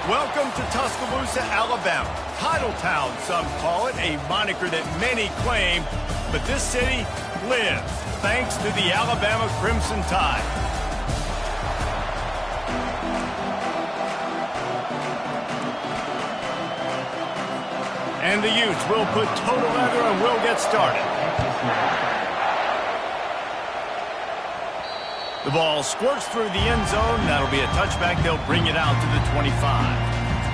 Welcome to Tuscaloosa, Alabama. Title Town, some call it, a moniker that many claim, but this city lives thanks to the Alabama Crimson Tide. And the Utes will put total leather and will get started. The ball squirts through the end zone. That'll be a touchback. They'll bring it out to the 25.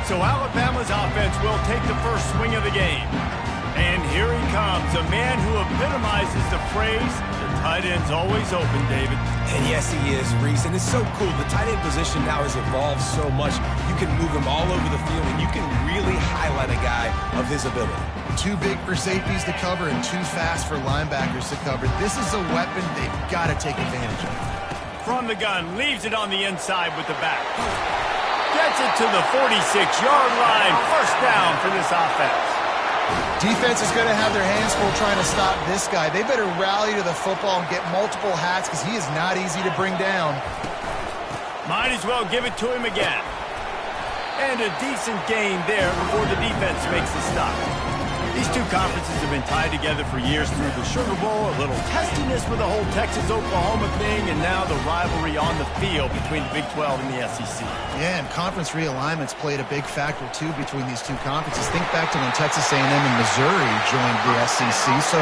So Alabama's offense will take the first swing of the game. And here he comes, a man who epitomizes the phrase, the tight end's always open, David. And yes, he is, Reese. And it's so cool. The tight end position now has evolved so much. You can move him all over the field, and you can really highlight a guy of his ability. Too big for safeties to cover and too fast for linebackers to cover. This is a weapon they've got to take advantage of. From the gun, leaves it on the inside with the back. Gets it to the 46-yard line. First down for this offense. Defense is going to have their hands full trying to stop this guy. They better rally to the football and get multiple hats because he is not easy to bring down. Might as well give it to him again. And a decent gain there before the defense makes the stop. These two conferences have been tied together for years through the Sugar Bowl, a little testiness with the whole Texas-Oklahoma thing, and now the rivalry on the field between the Big 12 and the SEC. Yeah, and conference realignments played a big factor, too, between these two conferences. Think back to when Texas A&M and Missouri joined the SEC. So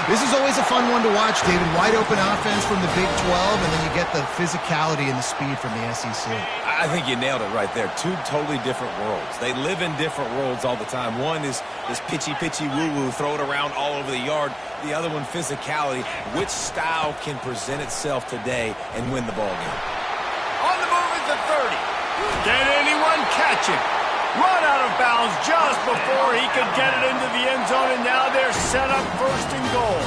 this is always a fun one to watch, David. Wide open offense from the Big 12, and then you get the physicality and the speed from the SEC. I think you nailed it right there. Two totally different worlds. They live in different worlds all the time. One is this pitchy woo-woo, throw it around all over the yard. The other one, physicality. Which style can present itself today and win the ball game? On the move is the 30. Can anyone catch him? Run out of bounds just before he could get it into the end zone, and now they're set up first and goal.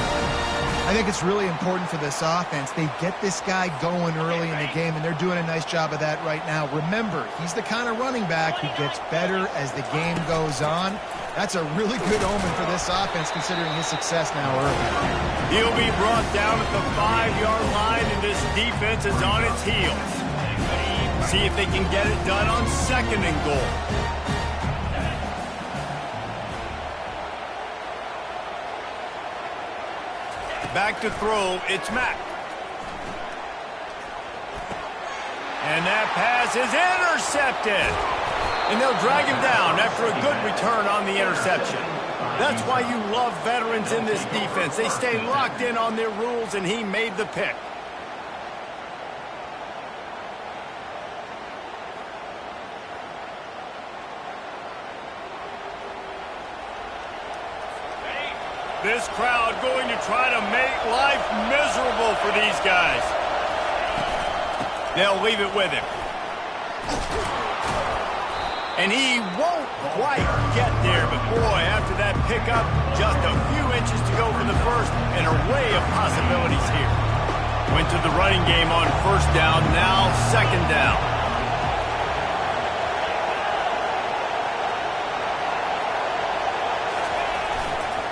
I think it's really important for this offense. They get this guy going early in the game, and they're doing a nice job of that right now. Remember, he's the kind of running back who gets better as the game goes on. That's a really good omen for this offense, considering his success now early. He'll be brought down at the 5-yard line, and this defense is on its heels. See if they can get it done on second and goal. Back to throw, it's Mack. And that pass is intercepted. And they'll drag him down after a good return on the interception. That's why you love veterans in this defense. They stay locked in on their rules, and he made the pick. This crowd going to try to make life miserable for these guys. They'll leave it with him. And he won't quite get there, but boy, after that pickup, just a few inches to go for the first, and an array of possibilities here. Went to the running game on first down, now second down.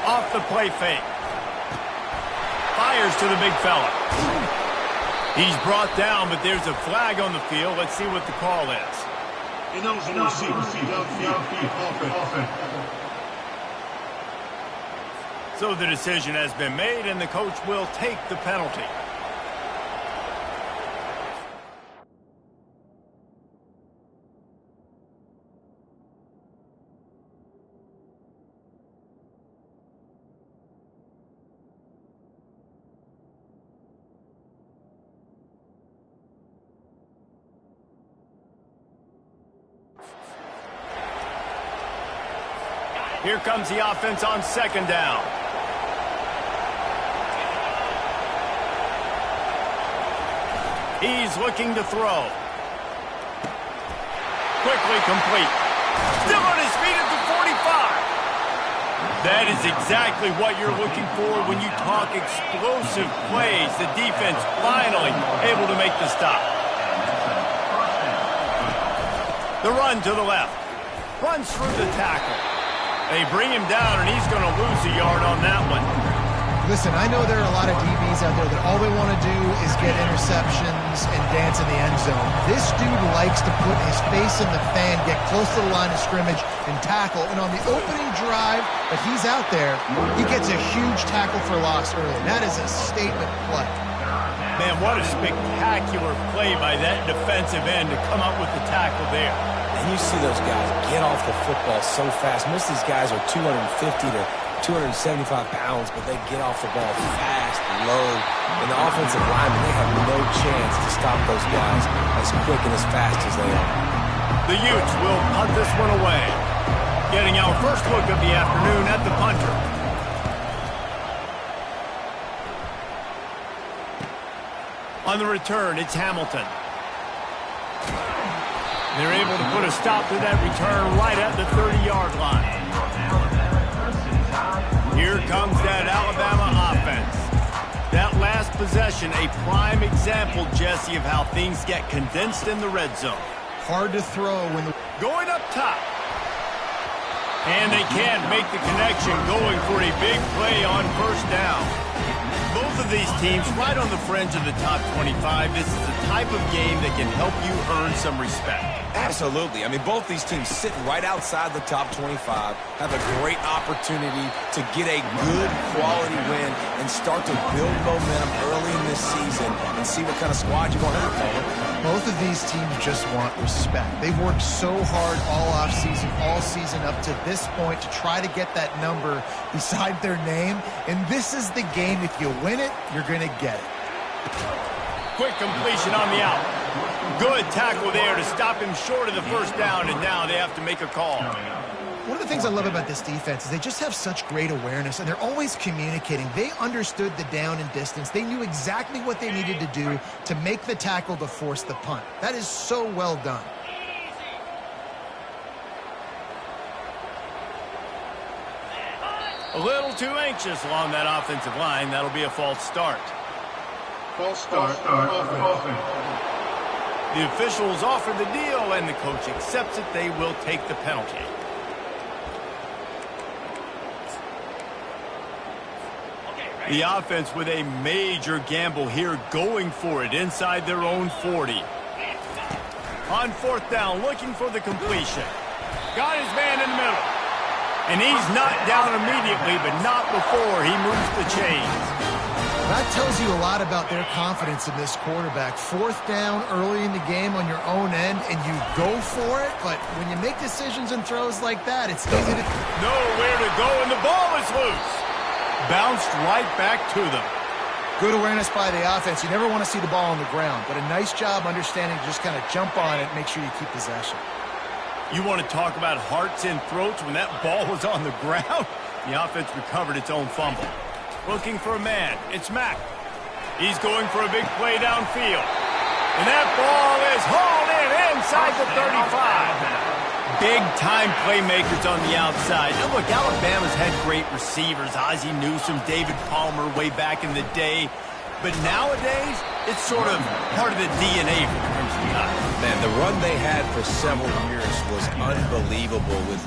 Off the play fake. Fires to the big fella. He's brought down, but there's a flag on the field. Let's see what the call is. So the decision has been made, and the coach will take the penalty. Here comes the offense on second down. He's looking to throw. Quickly complete. Still on his feet at the 45. That is exactly what you're looking for when you talk explosive plays. The defense finally able to make the stop. The run to the left. Runs through the tackle. They bring him down, and he's going to lose a yard on that one. Listen, I know there are a lot of DBs out there that all they want to do is get interceptions and dance in the end zone. This dude likes to put his face in the fan, get close to the line of scrimmage, and tackle. And on the opening drive that he's out there, he gets a huge tackle for loss early. That is a statement play. Man, what a spectacular play by that defensive end to come up with the tackle there. And you see those guys get off the football so fast. Most of these guys are 250 to 275 pounds, but they get off the ball fast, low. And the offensive linemen, they have no chance to stop those guys as quick and as fast as they are. The Utes will punt this one away. Getting our first look of the afternoon at the punter. On the return, it's Hamilton. They're able to put a stop to that return right at the 30-yard line. Here comes that Alabama offense. That last possession, a prime example, Jesse, of how things get condensed in the red zone. Hard to throw when the... Going up top. And they can't make the connection, going for a big play on first down. Both of these teams right on the fringe of the top 25. This is the type of game that can help you earn some respect. Absolutely. I mean, both these teams sitting right outside the top 25 have a great opportunity to get a good quality win and start to build momentum early in this season and see what kind of squad you're going to have, Paul. Both of these teams just want respect. They've worked so hard all offseason, all season up to this point to try to get that number beside their name. And this is the game. If you win it, you're going to get it. Quick completion on the out. Good tackle there to stop him short of the first down, and now they have to make a call. One of the things I love about this defense is they just have such great awareness, and they're always communicating. They understood the down and distance. They knew exactly what they needed to do to make the tackle to force the punt. That is so well done. A little too anxious along that offensive line. That'll be a false start. False start. The officials offer the deal, and the coach accepts it. They will take the penalty. The offense with a major gamble here, going for it inside their own 40. On fourth down, looking for the completion. Got his man in the middle. And he's not down immediately, but not before he moves the chains. That tells you a lot about their confidence in this quarterback. Fourth down early in the game on your own end, and you go for it. But when you make decisions and throws like that, it's easy to... Nowhere to go, and the ball is loose. Bounced right back to them. Good awareness by the offense. You never want to see the ball on the ground, but a nice job understanding to just kind of jump on it and make sure you keep possession. You want to talk about hearts and throats when that ball was on the ground? The offense recovered its own fumble. Looking for a man. It's Mack. He's going for a big play downfield. And that ball is hauled in inside the 35. Big-time playmakers on the outside. Now, look, Alabama's had great receivers. Ozzie Newsome, David Palmer way back in the day. But nowadays, it's sort of part of the DNA for the Crimson Tide. Man, the run they had for several years was unbelievable with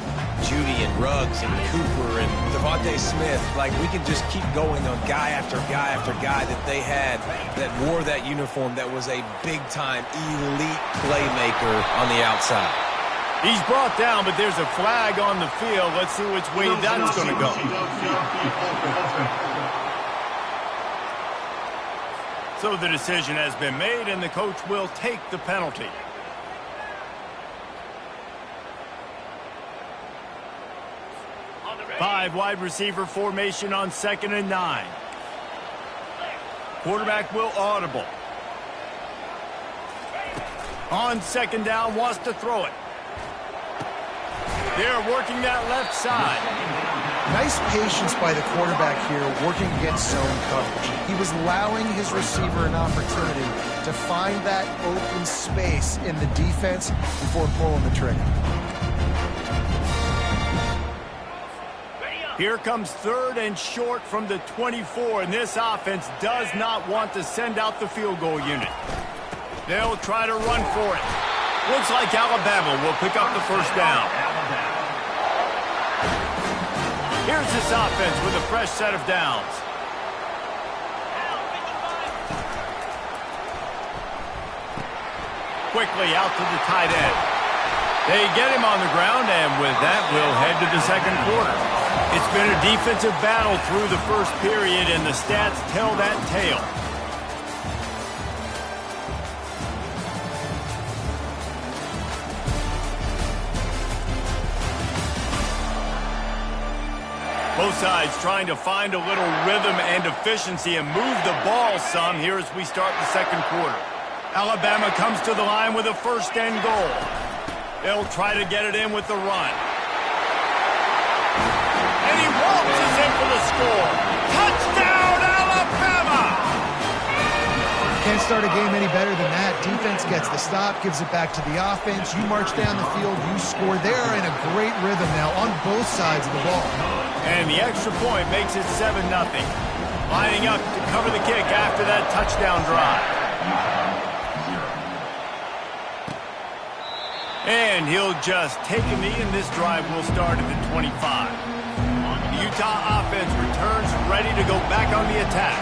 Judy and Ruggs and Cooper and Devontae Smith. Like, we can just keep going on guy after guy after guy that they had that wore that uniform that was a big-time elite playmaker on the outside. He's brought down, but there's a flag on the field. Let's see which way that's going to go. So the decision has been made, and the coach will take the penalty. Five wide receiver formation on 2nd and 9. Quarterback will audible. On 2nd down, wants to throw it. They're working that left side. Nice patience by the quarterback here, working against zone coverage. He was allowing his receiver an opportunity to find that open space in the defense before pulling the trigger. Here comes 3rd and short from the 24, and this offense does not want to send out the field goal unit. They'll try to run for it. Looks like Alabama will pick up the first down. Here's this offense with a fresh set of downs. quickly out to the tight end. They get him on the ground, and with that, we'll head to the second quarter. It's been a defensive battle through the first period, and the stats tell that tale. Both sides trying to find a little rhythm and efficiency and move the ball some here as we start the second quarter. Alabama comes to the line with a first and goal. They'll try to get it in with the run. And he waltzes in for the score. Touchdown, Alabama! Can't start a game any better than that. Defense gets the stop, gives it back to the offense. You march down the field, you score. They're in a great rhythm now on both sides of the ball. And the extra point makes it 7-0. Lining up to cover the kick after that touchdown drive. And he'll just take a knee, and this drive will start at the 25. The Utah offense returns ready to go back on the attack.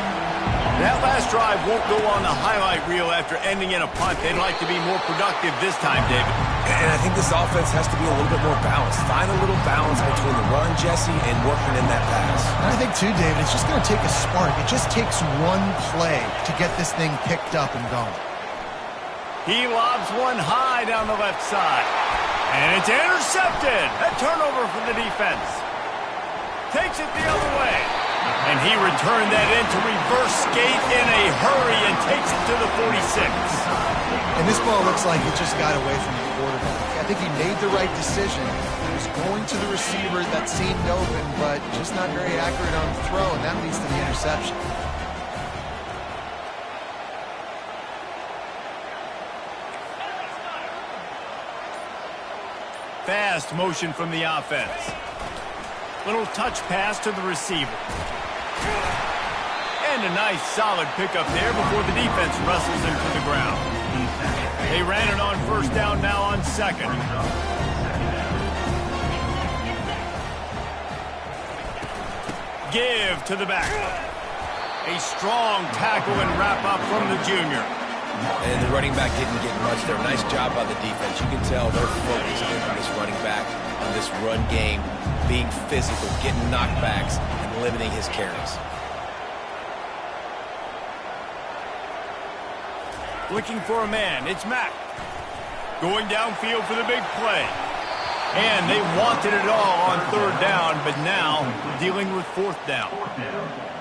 That last drive won't go on the highlight reel after ending in a punt. They'd like to be more productive this time, David. And I think this offense has to be a little bit more balanced. Find a little balance between the run, Jesse, and working in that pass. And I think, too, David, it's just going to take a spark. It just takes one play to get this thing picked up and going. He lobs one high down the left side. And it's intercepted. A turnover for the defense. Takes it the other way. And he returned that in to reverse skate in a hurry and takes it to the 46. And this ball looks like it just got away from the quarterback. I think he made the right decision. He was going to the receiver that seemed open, but just not very accurate on the throw, and that leads to the interception. Fast motion from the offense. Little touch pass to the receiver. And a nice solid pickup there before the defense wrestles him to the ground. They ran it on first down, now on second. Give to the back. A strong tackle and wrap up from the junior. And the running back didn't get much there. Nice job by the defense. You can tell they're focused on this running back, on this run game, being physical, getting knockbacks, and limiting his carries. Looking for a man. It's Mack. Going downfield for the big play. And they wanted it all on third down, but now dealing with fourth down.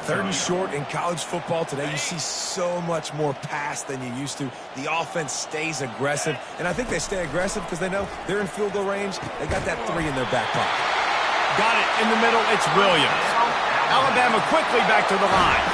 Third and short in college football today, you see so much more pass than you used to. The offense stays aggressive, and I think they stay aggressive because they know they're in field goal range. They got that 3 in their back pocket. Got it in the middle. It's Williams. Alabama quickly back to the line.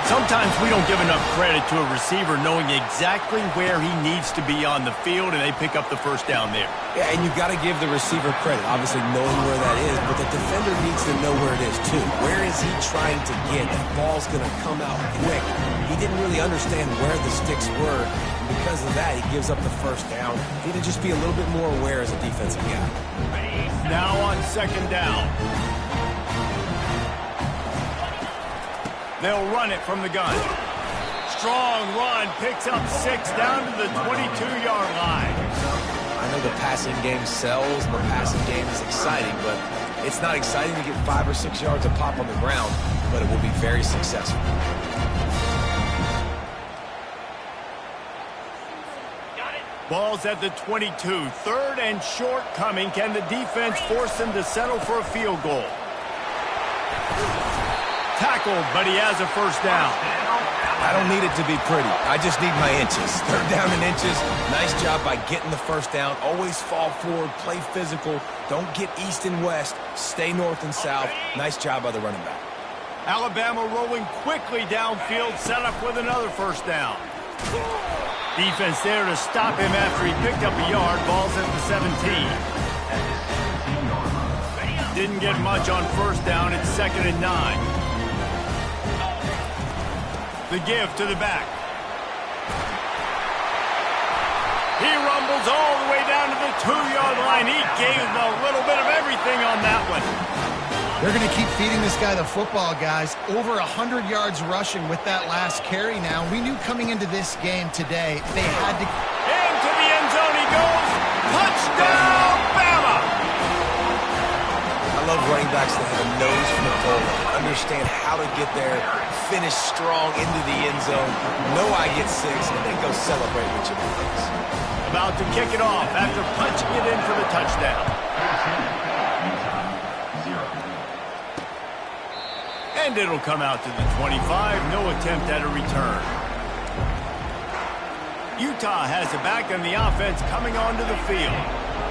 Sometimes we don't give enough credit to a receiver knowing exactly where he needs to be on the field, and they pick up the first down there. Yeah, and you've got to give the receiver credit, obviously knowing where that is, but the defender needs to know where it is too. Where is he trying to get? That ball's going to come out quick. He didn't really understand where the sticks were. Because of that, he gives up the first down. He need to just be a little bit more aware as a defensive guy. Now on second down. They'll run it from the gun. Strong run, picks up 6 down to the 22-yard line. I know the passing game sells and the passing game is exciting, but it's not exciting to get 5 or 6 yards of pop on the ground, but it will be very successful. Ball's at the 22. Third and short coming. Can the defense force them to settle for a field goal? Tackled, but he has a first down. I don't need it to be pretty. I just need my inches. Third down and inches. Nice job by getting the first down. Always fall forward, play physical. Don't get east and west. Stay north and south. Nice job by the running back. Alabama rolling quickly downfield, set up with another first down. Defense there to stop him after he picked up a yard. Ball's at the 17. Didn't get much on first down. It's 2nd and 9. The give to the back. He rumbles all the way down to the 2-yard line. He gave a little bit of everything on that one. They're going to keep feeding this guy the football, guys. Over 100 yards rushing with that last carry now. We knew coming into this game today they had to... Into the goes. Touchdown, Bama! I love running backs that have a nose for the goal line, understand how to get there, finish strong into the end zone, know I get 6, and then go celebrate with your boys. About to kick it off after punching it in for the touchdown. And it'll come out to the 25. No attempt at a return. Utah has it back on the offense coming onto the field.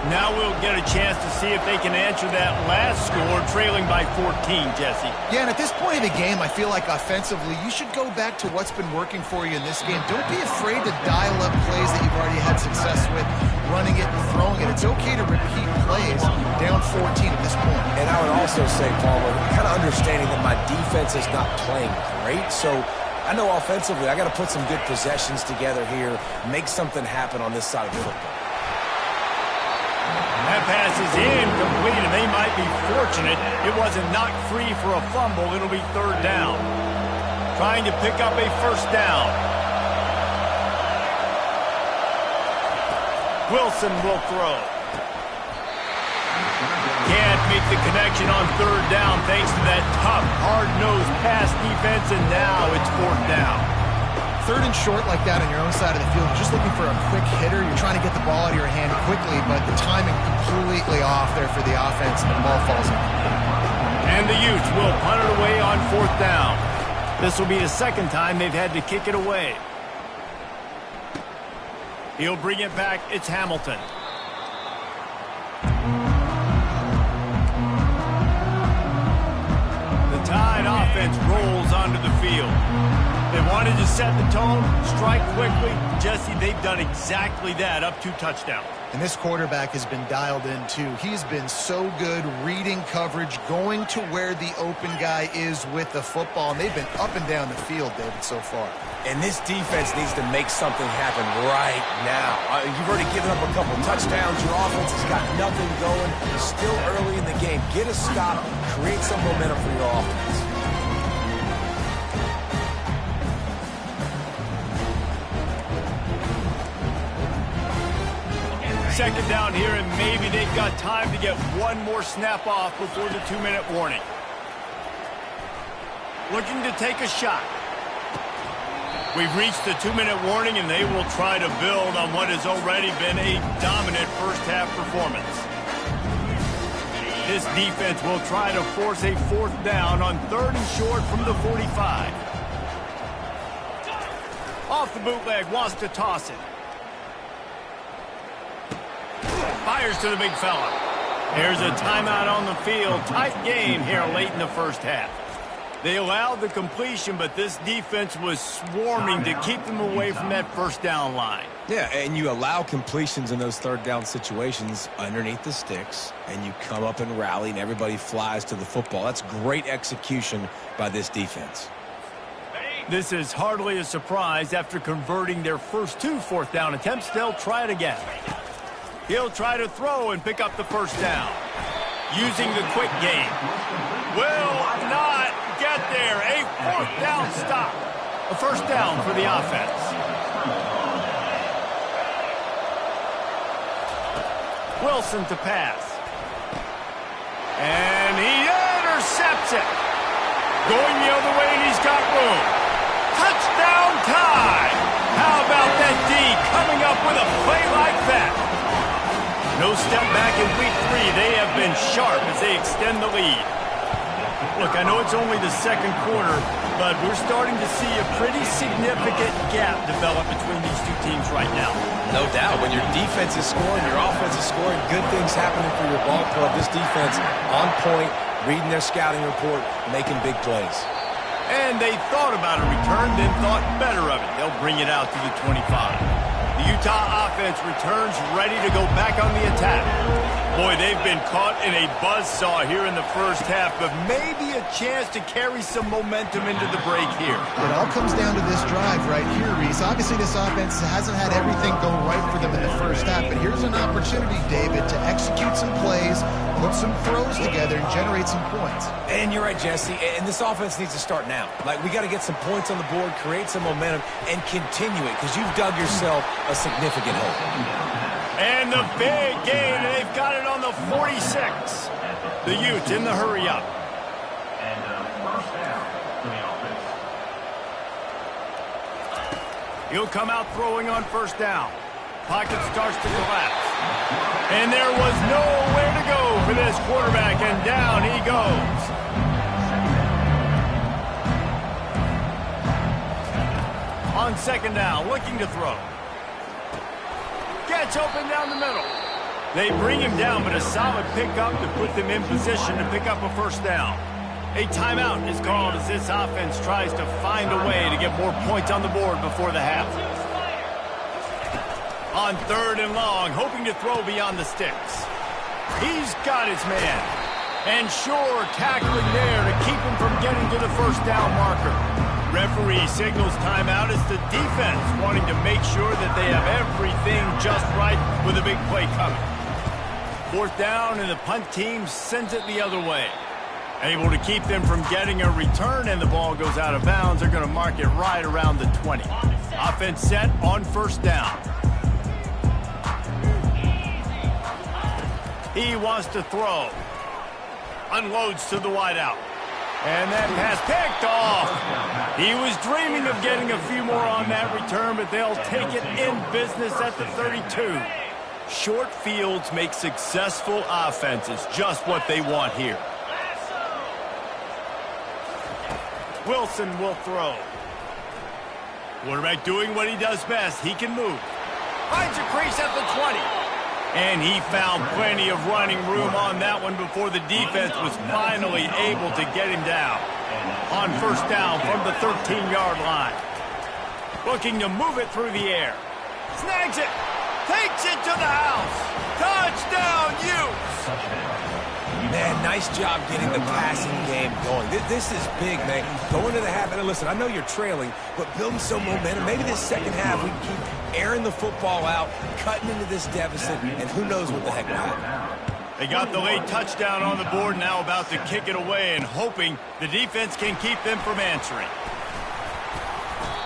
Now we'll get a chance to see if they can answer that last score, trailing by 14, Jesse. Yeah, and at this point of the game, I feel like offensively, you should go back to what's been working for you in this game. Don't be afraid to dial up plays that you've already had success with, running it and throwing it. It's okay to repeat plays down 14 at this point. And I would also say, Palmer, kind of understanding that my defense is not playing great, so I know offensively I got to put some good possessions together here, make something happen on this side of the football. That pass is incomplete, and they might be fortunate it wasn't knocked free for a fumble. It'll be 3rd down. Trying to pick up a 1st down. Wilson will throw. Can't make the connection on 3rd down thanks to that tough, hard-nosed pass defense, and now it's 4th down. 3rd and short like that on your own side of the field, you're just looking for a quick hitter. You're trying to get the ball out of your hand quickly, but the timing completely off there for the offense, and the ball falls in. And the Utes will punt it away on 4th down. This will be the 2nd time they've had to kick it away. He'll bring it back. It's Hamilton. The Tide offense rolls onto the field. They wanted to set the tone, strike quickly. Jesse, they've done exactly that, up 2 touchdowns. And this quarterback has been dialed in, too. He's been so good reading coverage, going to where the open guy is with the football. And they've been up and down the field, David, so far. And this defense needs to make something happen right now. You've already given up a couple touchdowns. Your offense has got nothing going. Still early in the game. Get a stop. Create some momentum for your offense. 2nd down here, and maybe they've got time to get one more snap off before the 2-minute warning. Looking to take a shot. We've reached the 2-minute warning, and they will try to build on what has already been a dominant first-half performance. This defense will try to force a 4th down on 3rd and short from the 45. Off the bootleg, wants to toss it. Fires to the big fella. There's a timeout on the field. Tight game here late in the first half. They allowed the completion, but this defense was swarming to keep them away from that 1st down line. Yeah, and you allow completions in those 3rd down situations underneath the sticks, and you come up and rally, and everybody flies to the football. That's great execution by this defense. This is hardly a surprise. After converting their first 2 4th down attempts, they'll try it again. He'll try to throw and pick up the 1st down. Using the quick game. Will not get there. A 4th down stop. A 1st down for the offense. Wilson to pass. And he intercepts it. Going the other way, and he's got room. Touchdown Tide. How about that D coming up with a play like that? No step back in week 3. They have been sharp as they extend the lead. Look, I know it's only the 2nd quarter, but we're starting to see a pretty significant gap develop between these 2 teams right now. No doubt. When your defense is scoring, your offense is scoring, good things happening for your ball club. This defense on point, reading their scouting report, making big plays. And they thought about a return, then thought better of it. They'll bring it out to the 25. The Utah offense returns ready to go back on the attack. Boy, they've been caught in a buzzsaw here in the first half, but maybe a chance to carry some momentum into the break here. It all comes down to this drive right here, Reese. Obviously, this offense hasn't had everything go right for them in the first half, but here's an opportunity, David, to execute some plays, put some throws together, and generate some points. And you're right, Jesse, and this offense needs to start now. Like, we got to get some points on the board, create some momentum, and continue it, because you've dug yourself a significant hole. And the big gain, and they've got it on the 46. The Utes in the hurry-up. And first down for the offense. He'll come out throwing on first down. Pocket starts to collapse. And there was nowhere to go for this quarterback, and down he goes. On second down, looking to throw. Gets open down the middle. They bring him down, but a solid pickup to put them in position to pick up a first down. A timeout is called as this offense tries to find a way to get more points on the board before the half. On third and long, hoping to throw beyond the sticks. He's got his man. And sure, tackling there to keep him from getting to the first down marker. Referee signals timeout as the defense wanting to make sure that they have everything just right with a big play coming. Fourth down, and the punt team sends it the other way. Able to keep them from getting a return, and the ball goes out of bounds. They're going to mark it right around the 20. Offense set on first down. He wants to throw. Unloads to the wideout. And that pass picked off. He was dreaming of getting a few more on that return, but they'll take it in business at the 32. Short fields make successful offenses just what they want here. Wilson will throw. Quarterback doing what he does best. He can move. Finds a crease at the 20. And he found plenty of running room on that one before the defense was finally able to get him down. On first down from the 13-yard line. Looking to move it through the air. Snags it. Takes it to the house. Touchdown, Utes. Man, nice job getting the passing game going. This is big, man. Going to the half, and listen, I know you're trailing, but building some momentum. Maybe this second half we can keep airing the football out, cutting into this deficit, and who knows what the heck will happen. They got the late touchdown on the board, now about to kick it away and hoping the defense can keep them from answering.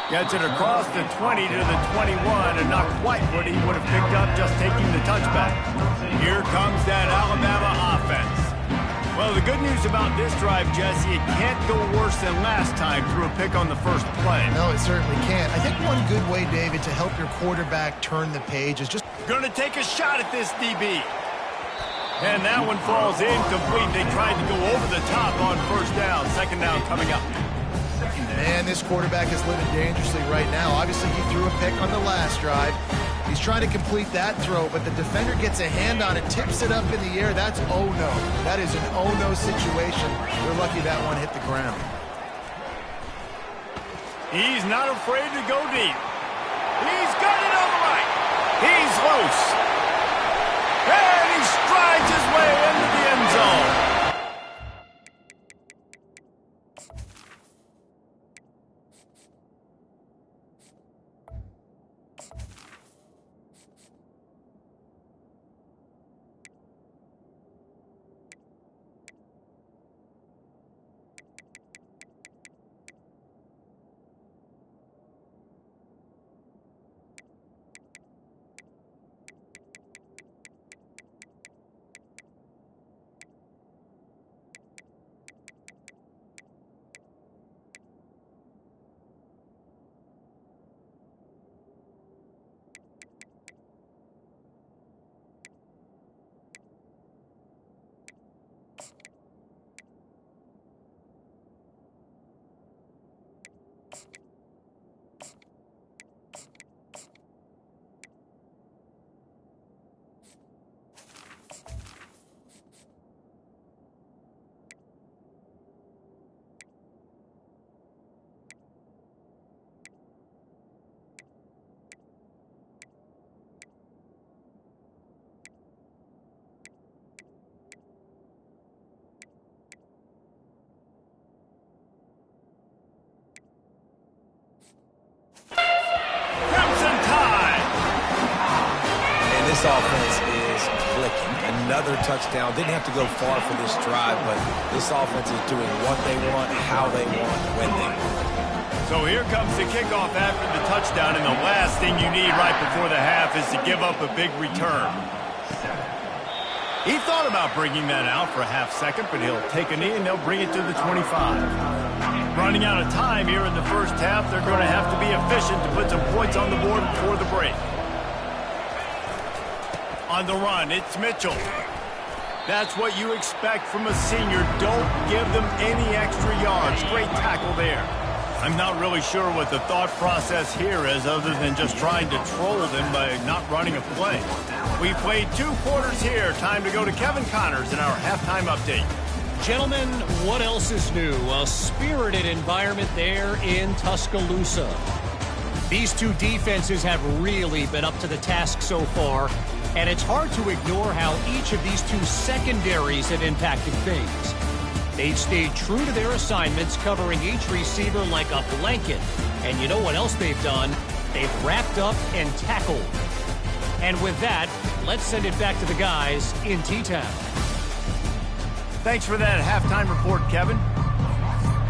Gets it across the 20 to the 21, and not quite what he would have picked up just taking the touchback. Here comes that Alabama offense. Well, the good news about this drive, Jesse, it can't go worse than last time through a pick on the first play. No, it certainly can't. I think one good way, David, to help your quarterback turn the page is just... Going to take a shot at this DB. And that one falls incomplete. They tried to go over the top on first down. Second down coming up. Man, this quarterback is living dangerously right now. Obviously, he threw a pick on the last drive. He's trying to complete that throw, but the defender gets a hand on it, tips it up in the air. That's oh-no. That is an oh-no situation. They're lucky that one hit the ground. He's not afraid to go deep. He's got it on the right. He's loose. And he strides his way into the end zone. This offense is clicking. Another touchdown. Didn't have to go far for this drive, but this offense is doing what they want, how they want, when they want. So So here comes the kickoff after the touchdown, and the last thing you need right before the half is to give up a big return. He thought about bringing that out for a half second, but he'll take a knee and they'll bring it to the 25. Running out of time here in the first half, they're going to have to be efficient to put some points on the board before the break. On the run, it's Mitchell. That's what you expect from a senior. Don't give them any extra yards. Great tackle there. I'm not really sure what the thought process here is other than just trying to troll them by not running a play. We played 2 quarters here. Time to go to Kevin Connors in our halftime update. Gentlemen, what else is new? A spirited environment there in Tuscaloosa. These two defenses have really been up to the task so far, and it's hard to ignore how each of these two secondaries have impacted things. They've stayed true to their assignments, covering each receiver like a blanket. And you know what else they've done? They've wrapped up and tackled. And with that, let's send it back to the guys in T-Town. Thanks for that halftime report, Kevin.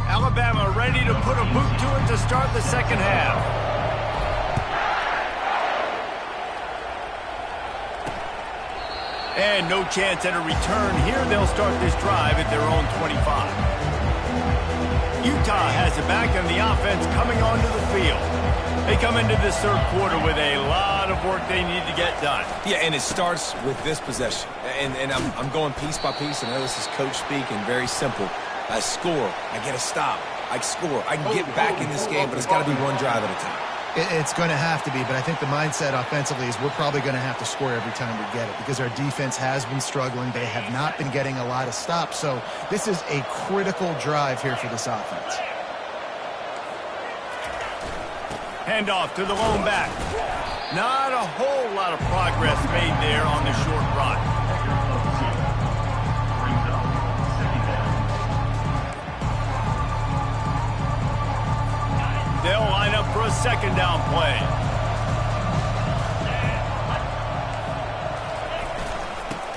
Alabama ready to put a boot to it to start the second half. And no chance at a return here. They'll start this drive at their own 25. Utah has it back, and the offense coming onto the field. They come into this third quarter with a lot of work they need to get done. Yeah, and it starts with this possession. And I'm going piece by piece. I know this is coach speak and very simple. I score. I get a stop. I score. I can get back in this game, but it's got to be one drive at a time. It's going to have to be, but I think the mindset offensively is we're probably going to have to score every time we get it because our defense has been struggling. They have not been getting a lot of stops, so this is a critical drive here for this offense. Handoff to the lone back. Not a whole lot of progress made there on the short run. They'll line up for a second down play.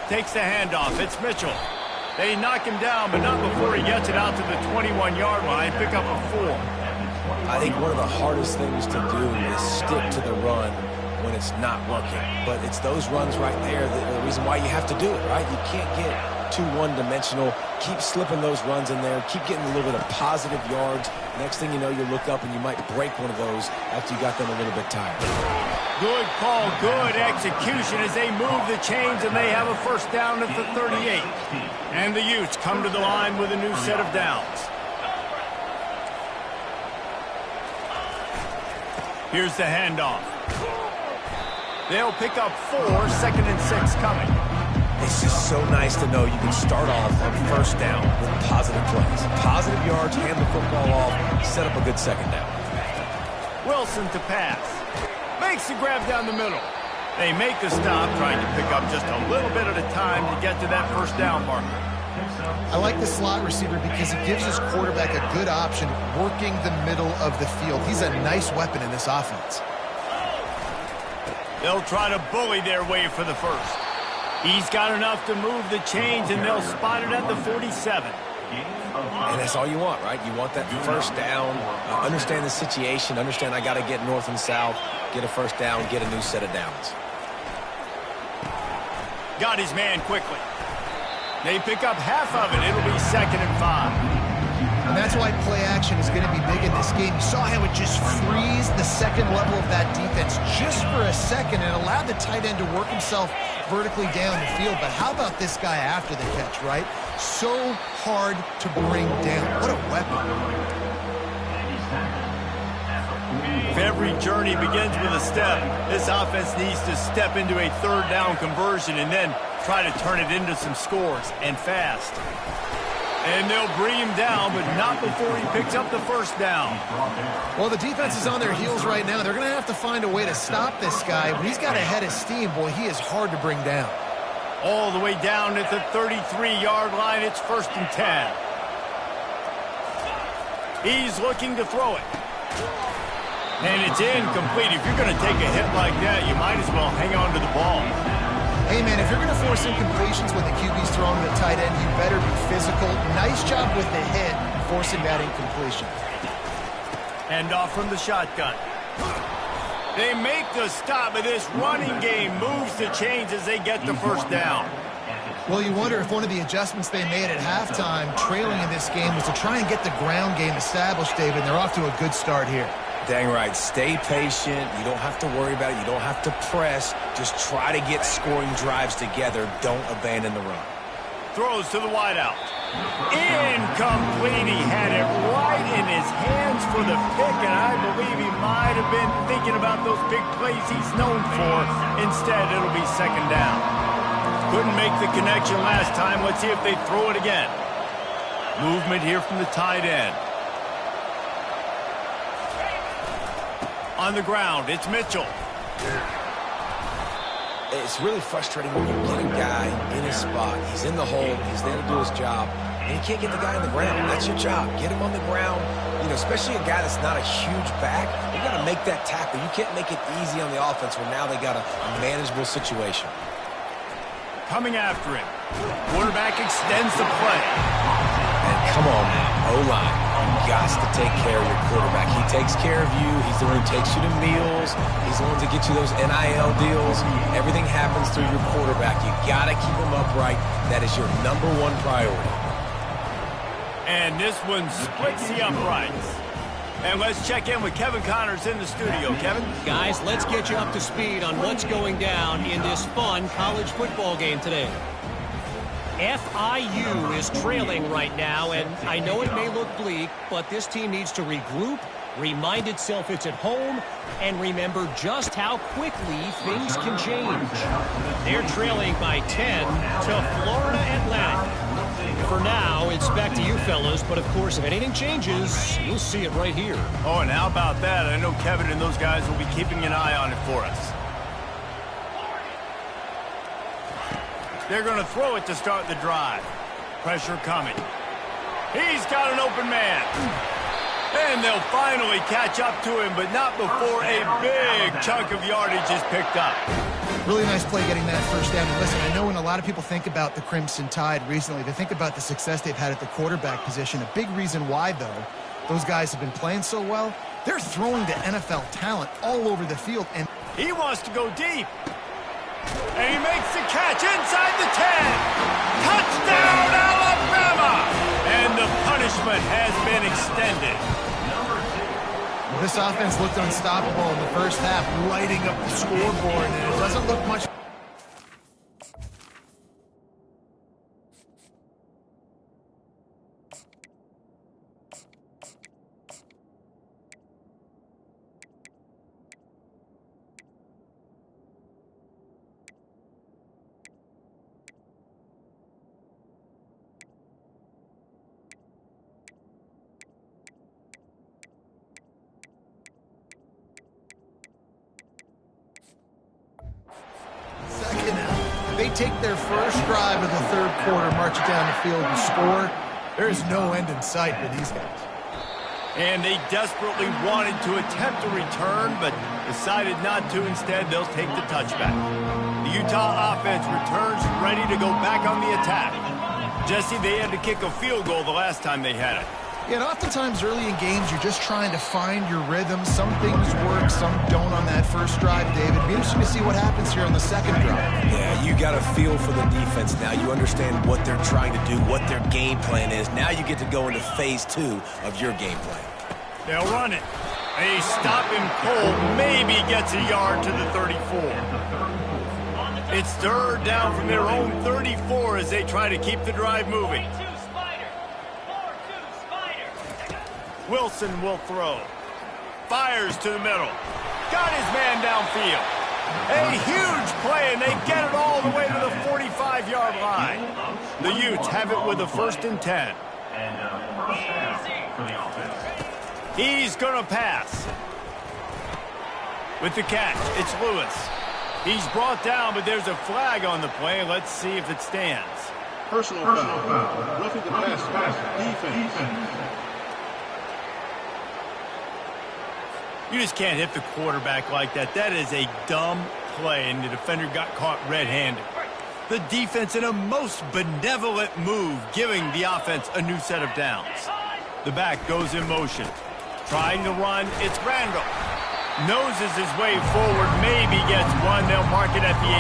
Takes the handoff. It's Mitchell. They knock him down, but not before he gets it out to the 21-yard line. Pick up a 4. I think one of the hardest things to do is stick to the run when it's not working. But it's those runs right there that are the reason why you have to do it, right? You can't get too one-dimensional. Keep slipping those runs in there. Keep getting a little bit of positive yards. Next thing you know, you look up and you might break one of those after you got them a little bit tired. Good call, good execution as they move the chains, and they have a first down at the 38. And the Utes come to the line with a new set of downs. Here's the handoff. They'll pick up 4, 2nd and 6 coming. It's just so nice to know you can start off on first down with positive plays. Positive yards, hand the football off, set up a good second down. Wilson to pass. Makes the grab down the middle. They make the stop, trying to pick up just a little bit at a time to get to that first down marker. I like the slot receiver because it gives his quarterback a good option working the middle of the field. He's a nice weapon in this offense. They'll try to bully their way for the first. He's got enough to move the chains, and they'll spot it at the 47. And that's all you want, right? You want that first down, understand the situation, understand I got to get north and south, get a first down, get a new set of downs. Got his man quickly. They pick up half of it. It'll be 2nd and 5. And that's why play action is going to be big in this game. You saw how it just frees the second level of that defense just for a second and allowed the tight end to work himself vertically down the field. But how about this guy after the catch, right? So hard to bring down. What a weapon. If every journey begins with a step, this offense needs to step into a third down conversion and then try to turn it into some scores, and fast. And they'll bring him down, but not before he picks up the first down. Well, the defense is on their heels right now. They're going to have to find a way to stop this guy. But he's got a head of steam. Boy, he is hard to bring down. All the way down at the 33-yard line, it's 1st and 10. He's looking to throw it. And it's incomplete. If you're going to take a hit like that, you might as well hang on to the ball. Hey, man, if you're going to force incompletions when the QB's throwing to the tight end, you better be physical. Nice job with the hit, forcing that incompletion. Hand off from the shotgun. They make the stop, but this running game moves the chains as they get the first down. Well, you wonder if one of the adjustments they made at halftime, trailing in this game, was to try and get the ground game established, David, and they're off to a good start here. Dang right. Stay patient. You don't have to worry about it. You don't have to press. Just try to get scoring drives together. Don't abandon the run. Throws to the wideout. Incomplete. He had it right in his hands for the pick, and I believe he might have been thinking about those big plays he's known for. Instead, it'll be second down. Couldn't make the connection last time. Let's see if they throw it again. Movement here from the tight end. On the ground, it's Mitchell. It's really frustrating when you get a guy in his spot. He's in the hole. He's there to do his job. And you can't get the guy on the ground. That's your job. Get him on the ground. You know, especially a guy that's not a huge back. You got to make that tackle. You can't make it easy on the offense when now they got a manageable situation. Coming after him. Quarterback extends the play. And come on, man. O-line. You got to take care of your quarterback. He takes care of you. He's the one who takes you to meals. He's the one to get you those NIL deals. Everything happens through your quarterback. You got to keep him upright. That is your #1 priority. And this one splits the uprights. And let's check in with Kevin Connors in the studio. Kevin? Guys, let's get you up to speed on what's going down in this fun college football game today. FIU is trailing right now, and I know it may look bleak, but this team needs to regroup, remind itself it's at home, and remember just how quickly things can change. They're trailing by 10 to Florida Atlantic. For now, it's back to you fellas, but of course, if anything changes, you'll see it right here. Oh, and how about that? I know Kevin and those guys will be keeping an eye on it for us. They're going to throw it to start the drive. Pressure coming. He's got an open man. And they'll finally catch up to him, but not before a big chunk of yardage is picked up. Really nice play getting that first down. And listen, I know when a lot of people think about the Crimson Tide recently, they think about the success they've had at the quarterback position. A big reason why, though, those guys have been playing so well, they're throwing to NFL talent all over the field. And he wants to go deep. And he makes the catch inside the 10. Touchdown, Alabama! And the punishment has been extended. This offense looked unstoppable in the first half, lighting up the scoreboard, and it doesn't look much. They take their first drive of the third quarter, march it down the field and score. There is no end in sight for these guys. And they desperately wanted to attempt a return, but decided not to. Instead, they'll take the touchback. The Utah offense returns ready to go back on the attack. Jesse, they had to kick a field goal the last time they had it. Yeah, and oftentimes early in games, you're just trying to find your rhythm. Some things work, some don't on that first drive, David. It'd be interesting to see what happens here on the second drive. Yeah, you got a feel for the defense now. You understand what they're trying to do, what their game plan is. Now you get to go into phase 2 of your game plan. They'll run it. They stop him cold, maybe gets a yard to the 34. It's third down from their own 34 as they try to keep the drive moving. Wilson will throw. Fires to the middle. Got his man downfield. A huge play, and they get it all the way to the 45-yard line. The Utes have it with a 1st and 10. He's going to pass. With the catch, it's Lewis. He's brought down, but there's a flag on the play. Let's see if it stands. Personal foul. Roughing the passer. Defense. You just can't hit the quarterback like that. That is a dumb play, and the defender got caught red-handed. The defense in a most benevolent move, giving the offense a new set of downs. The back goes in motion. Trying to run, it's Randall. Noses his way forward, maybe gets one. They'll mark it at the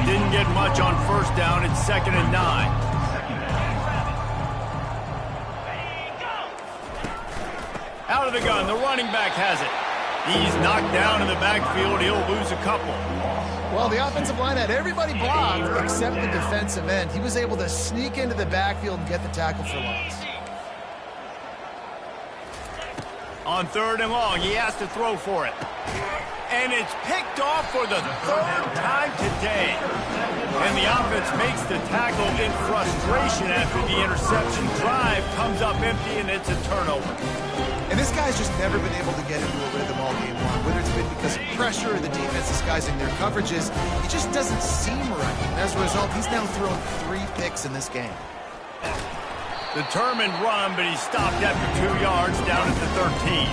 18. Didn't get much on first down. It's 2nd and 9. Out of the gun, the running back has it. He's knocked down in the backfield. He'll lose a couple. Well, the offensive line had everybody blocked except the defensive end. He was able to sneak into the backfield and get the tackle for loss. On 3rd and long, he has to throw for it. And it's picked off for the 3rd time today. And the offense makes the tackle in frustration after the interception. Drive comes up empty, and it's a turnover. And this guy's just never been able to get into a rhythm all game long. Whether it's been because of pressure or the defense disguising their coverages, it just doesn't seem right. And as a result, he's now thrown 3 picks in this game. Determined run, but he stopped after 2 yards down at the 13.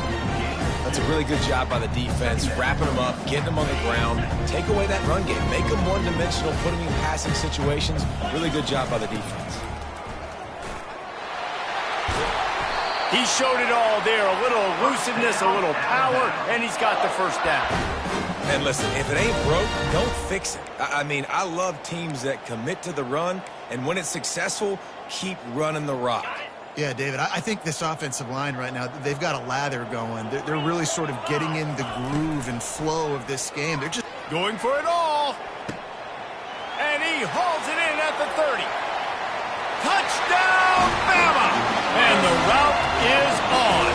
That's a really good job by the defense, wrapping them up, getting them on the ground, take away that run game, make them one-dimensional, put them in passing situations. Really good job by the defense. He showed it all there, a little elusiveness, a little power, and he's got the first down. And listen, if it ain't broke, don't fix it. I mean, I love teams that commit to the run, and when it's successful, keep running the rock. Yeah, David, I think this offensive line right now, they've got a lather going. They're really sort of getting in the groove and flow of this game. They're just going for it all. And he hauls it in at the 30. Touchdown, Bama! And the route is on.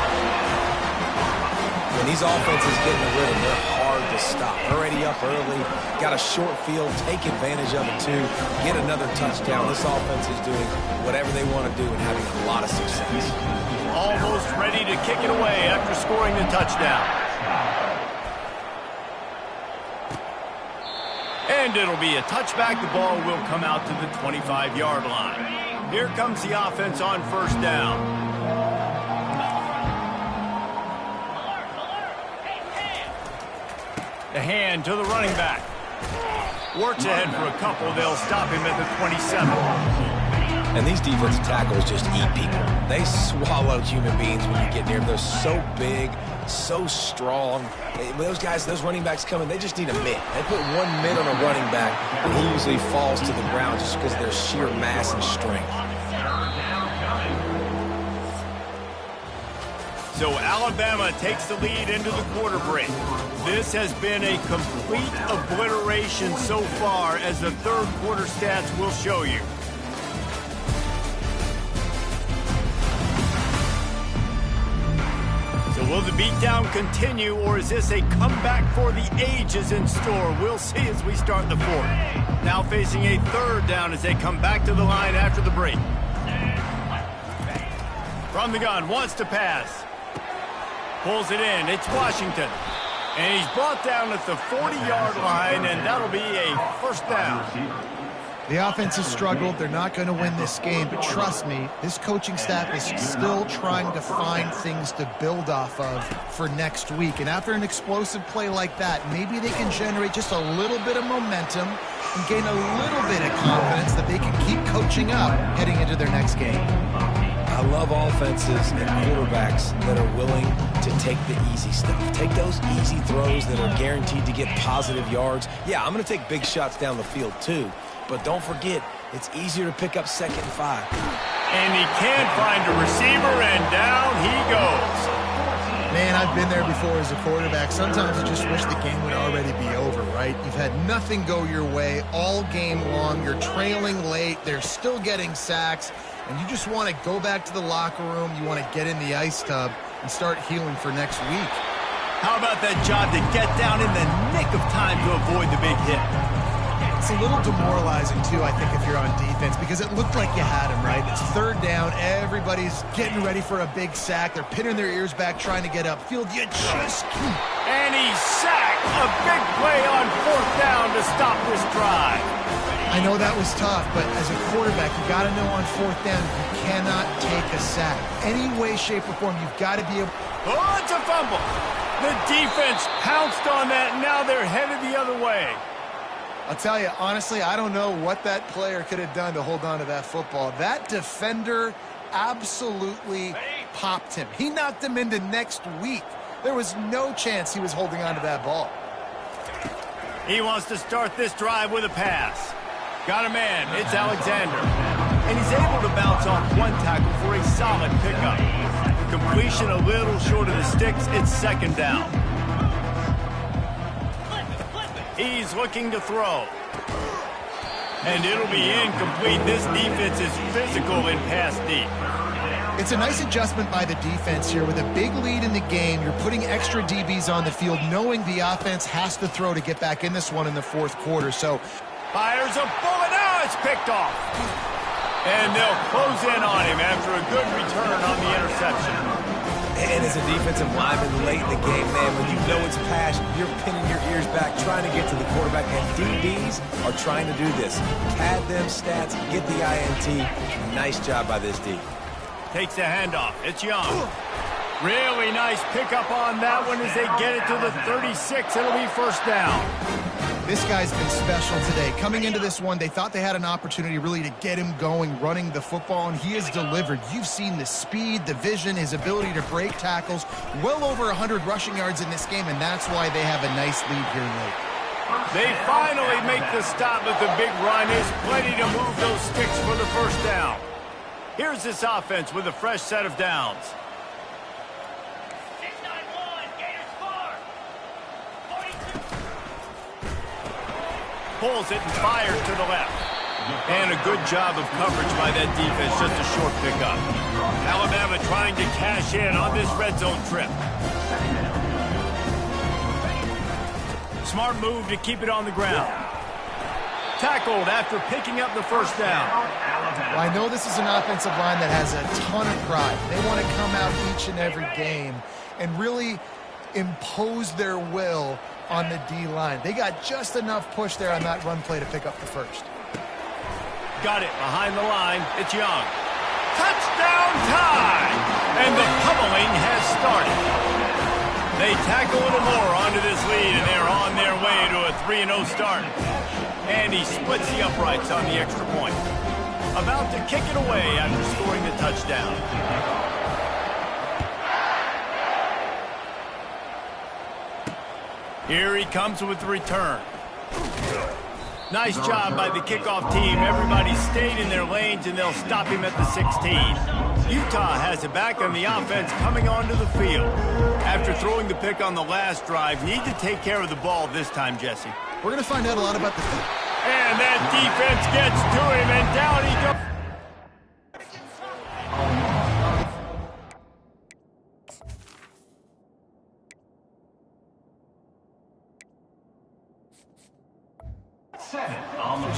When these offenses get in the rhythm, they're hard to stop. Already up early, got a short field, take advantage of it too, get another touchdown. This offense is doing whatever they want to do and having a lot of success. Almost ready to kick it away after scoring the touchdown. And it'll be a touchback. The ball will come out to the 25-yard line. Here comes the offense on 1st down. The hand to the running back. Works ahead for a couple. They'll stop him at the 27. And these defensive tackles just eat people. They swallow human beings when you get near them. They're so big, so strong. When those guys, those running backs come in, they just need a mitt. They put 1 mitt on a running back, and he usually falls to the ground just because of their sheer mass and strength. So Alabama takes the lead into the quarter break. This has been a complete obliteration so far, as the 3rd quarter stats will show you. So will the beatdown continue, or is this a comeback for the ages in store? We'll see as we start the 4th. Now facing a 3rd down as they come back to the line after the break. From the gun, wants to pass. Pulls it in. It's Washington. And he's brought down at the 40-yard line, and that'll be a 1st down. The offense has struggled. They're not going to win this game, but trust me, this coaching staff is still trying to find things to build off of for next week. And after an explosive play like that, maybe they can generate just a little bit of momentum and gain a little bit of confidence that they can keep coaching up heading into their next game. I love offenses and quarterbacks that are willing to take the easy stuff. Take those easy throws that are guaranteed to get positive yards. Yeah, I'm going to take big shots down the field too. But don't forget, it's easier to pick up 2nd and 5. And he can't find a receiver, and down he goes. Man, I've been there before as a quarterback. Sometimes you just wish the game would already be over, right? You've had nothing go your way all game long. You're trailing late. They're still getting sacks. And you just want to go back to the locker room. You want to get in the ice tub and start healing for next week. How about that job to get down in the nick of time to avoid the big hit? It's a little demoralizing, too, I think, if you're on defense, because it looked like you had him, right? It's 3rd down. Everybody's getting ready for a big sack. They're pinning their ears back, trying to get upfield. You just keep. And he's sacked. A big play on 4th down to stop this drive. I know that was tough, but as a quarterback, you got to know on 4th down, you cannot take a sack. Any way, shape, or form, you've got to be able. Oh, it's a fumble. The defense pounced on that, and now they're headed the other way. I'll tell you, honestly, I don't know what that player could have done to hold on to that football. That defender absolutely popped him. He knocked him into next week. There was no chance he was holding on to that ball. He wants to start this drive with a pass. Got a man. It's Alexander. And he's able to bounce off one tackle for a solid pickup. Completion a little short of the sticks. It's second down. He's looking to throw. And it'll be incomplete. This defense is physical in pass deep. It's a nice adjustment by the defense here. With a big lead in the game, you're putting extra DBs on the field, knowing the offense has to throw to get back in this one in the fourth quarter. So fires a bullet. Now it's picked off. And they'll close in on him after a good return on the interception. And as a defensive lineman late in the game, man, when you know it's pass, you're pinning your ears back, trying to get to the quarterback. And DBs are trying to do this. Pad them stats, get the INT. Nice job by this D. Takes the handoff. It's Young. Really nice pickup on that one as they get it to the 36. It'll be first down. This guy's been special today. Coming into this one, they thought they had an opportunity really to get him going, running the football, and he has delivered. You've seen the speed, the vision, his ability to break tackles. Well over 100 rushing yards in this game, and that's why they have a nice lead here late. They finally make the stop, but the big run is plenty to move those sticks for the first down. Here's this offense with a fresh set of downs. 691, Gators score. 42. Pulls it and fires to the left. And a good job of coverage by that defense, just a short pickup. Alabama trying to cash in on this red zone trip. Smart move to keep it on the ground. Tackled after picking up the first down. Well, I know this is an offensive line that has a ton of pride. They want to come out each and every game and really impose their will on the D-line. They got just enough push there on that run play to pick up the first. Got it behind the line. It's Young. Touchdown time! And the pummeling has started. They tackle a little more onto this lead, and they're on their way to a 3-0 start. And he splits the uprights on the extra point. About to kick it away after scoring the touchdown. Here he comes with the return. Nice job by the kickoff team. Everybody stayed in their lanes, and they'll stop him at the 16. Utah has it back on the offense coming onto the field. After throwing the pick on the last drive, need to take care of the ball this time, Jesse. We're going to find out a lot about the... And that defense gets to him, and down he goes.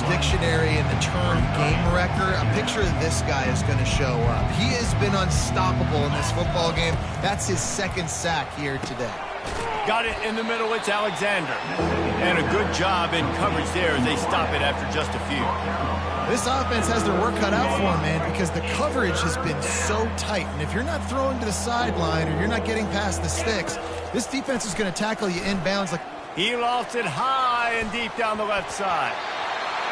Dictionary and the term game wrecker, a picture of this guy is going to show up. He has been unstoppable in this football game. That's his second sack here today. Got it in the middle. It's Alexander. And a good job in coverage there as they stop it after just a few. This offense has their work cut out for them, man, because the coverage has been so tight. And if you're not throwing to the sideline or you're not getting past the sticks, this defense is going to tackle you inbounds. He lost it high and deep down the left side.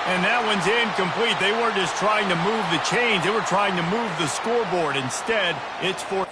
And that one's incomplete. They weren't just trying to move the chains. They were trying to move the scoreboard. Instead, it's for...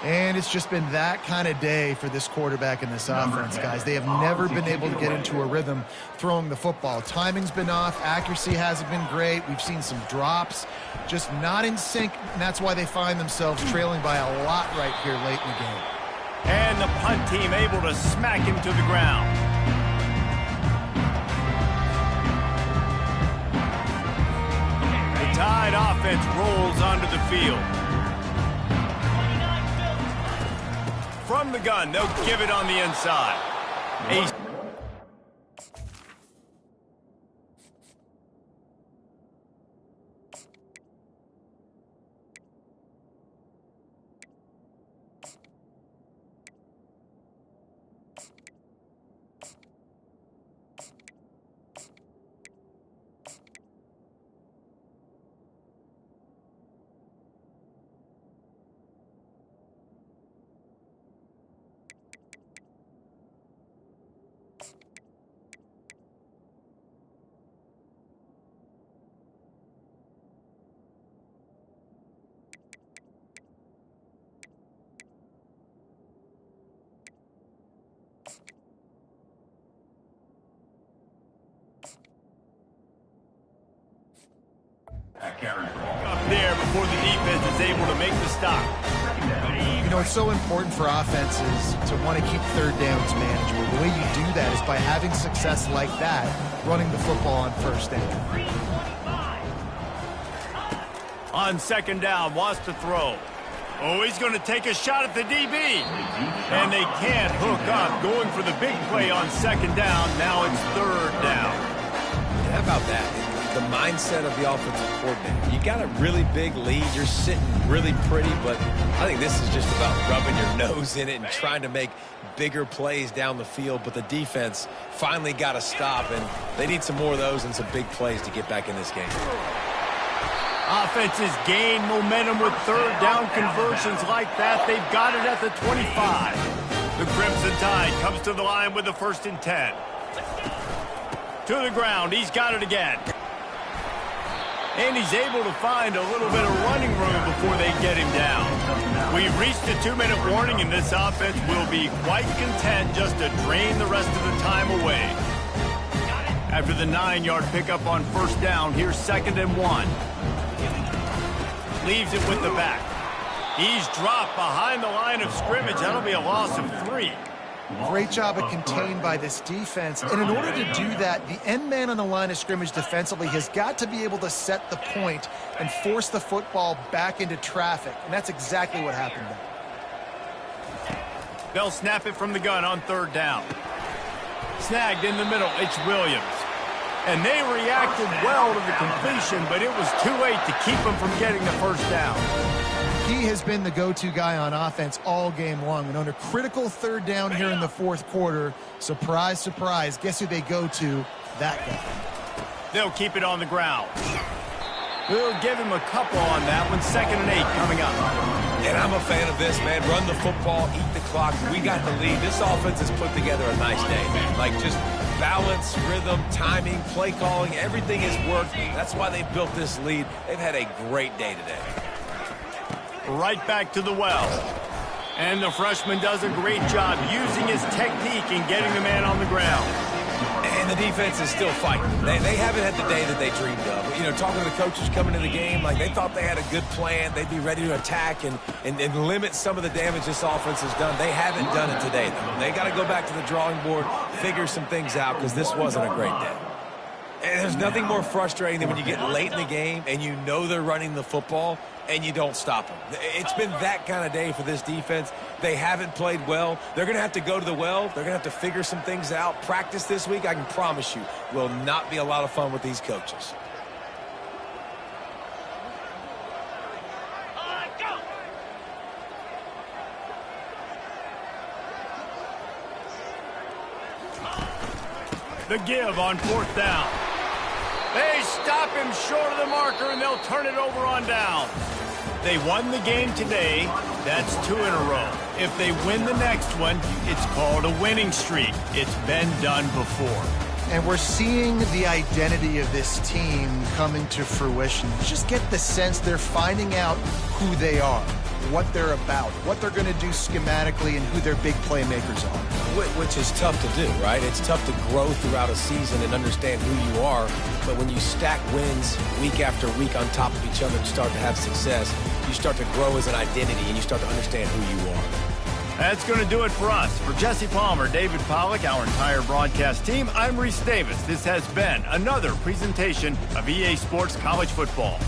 And it's just been that kind of day for this quarterback and this offense, guys. They have never been able to get into a rhythm throwing the football. Timing's been off. Accuracy hasn't been great. We've seen some drops, just not in sync, and that's why they find themselves trailing by a lot right here late in the game. And the punt team able to smack him to the ground. The Tide offense rolls onto the field. From the gun, they'll give it on the inside. Up there before the defense is able to make the stop. You know, it's so important for offenses to want to keep third downs manageable. The way you do that is by having success like that, running the football on first down. On second down, wants to throw. Oh, he's going to take a shot at the DB. And they can't hook up. Going for the big play on second down. Now it's third down. How about that? The mindset of the offensive coordinator. You got a really big lead. You're sitting really pretty, but I think this is just about rubbing your nose in it and trying to make bigger plays down the field. But the defense finally got a stop, and they need some more of those and some big plays to get back in this game. Offenses gain momentum with third down conversions like that. They've got it at the 25. The Crimson Tide comes to the line with the 1st and 10. To the ground. He's got it again. And he's able to find a little bit of running room before they get him down. We've reached a 2-minute warning, and this offense will be quite content just to drain the rest of the time away. After the 9-yard pickup on first down, here's 2nd and 1. Leaves it with the back. He's dropped behind the line of scrimmage. That'll be a loss of 3. Great job of contained by this defense. And in order to do that, the end man on the line of scrimmage defensively has got to be able to set the point and force the football back into traffic. And that's exactly what happened there. They'll snap it from the gun on third down. Snagged in the middle. It's Williams. And they reacted well to the completion, but it was too late to keep them from getting the first down. He has been the go-to guy on offense all game long. And on a critical third down here in the fourth quarter, surprise, surprise, guess who they go to? That guy. They'll keep it on the ground. We'll give him a couple on that one. 2nd and 8 coming up. And I'm a fan of this, man. Run the football, eat the clock. We got the lead. This offense has put together a nice day, man. Like, just balance, rhythm, timing, play calling, everything has worked. That's why they built this lead. They've had a great day today. Right back to the well. And the freshman does a great job using his technique and getting the man on the ground. And the defense is still fighting. They haven't had the day that they dreamed of. You know, talking to the coaches coming into the game, like they thought they had a good plan. They'd be ready to attack and limit some of the damage this offense has done. They haven't done it today, though. They got to go back to the drawing board, figure some things out, because this wasn't a great day. And there's nothing more frustrating than when you get late in the game and you know they're running the football and you don't stop them. It's been that kind of day for this defense. They haven't played well. They're going to have to go to the well. They're going to have to figure some things out. Practice this week, I can promise you, will not be a lot of fun with these coaches. The give on fourth down. They stop him short of the marker, and they'll turn it over on down. They won the game today. That's 2 in a row. If they win the next one, it's called a winning streak. It's been done before. And we're seeing the identity of this team coming to fruition. You just get the sense they're finding out who they are. what they're about, what they're going to do schematically, and who their big playmakers are. Which is tough to do, right? It's tough to grow throughout a season and understand who you are. But when you stack wins week after week on top of each other and start to have success, you start to grow as an identity and you start to understand who you are. That's going to do it for us. For Jesse Palmer, David Pollack, our entire broadcast team, I'm Reese Davis. This has been another presentation of EA Sports College Football.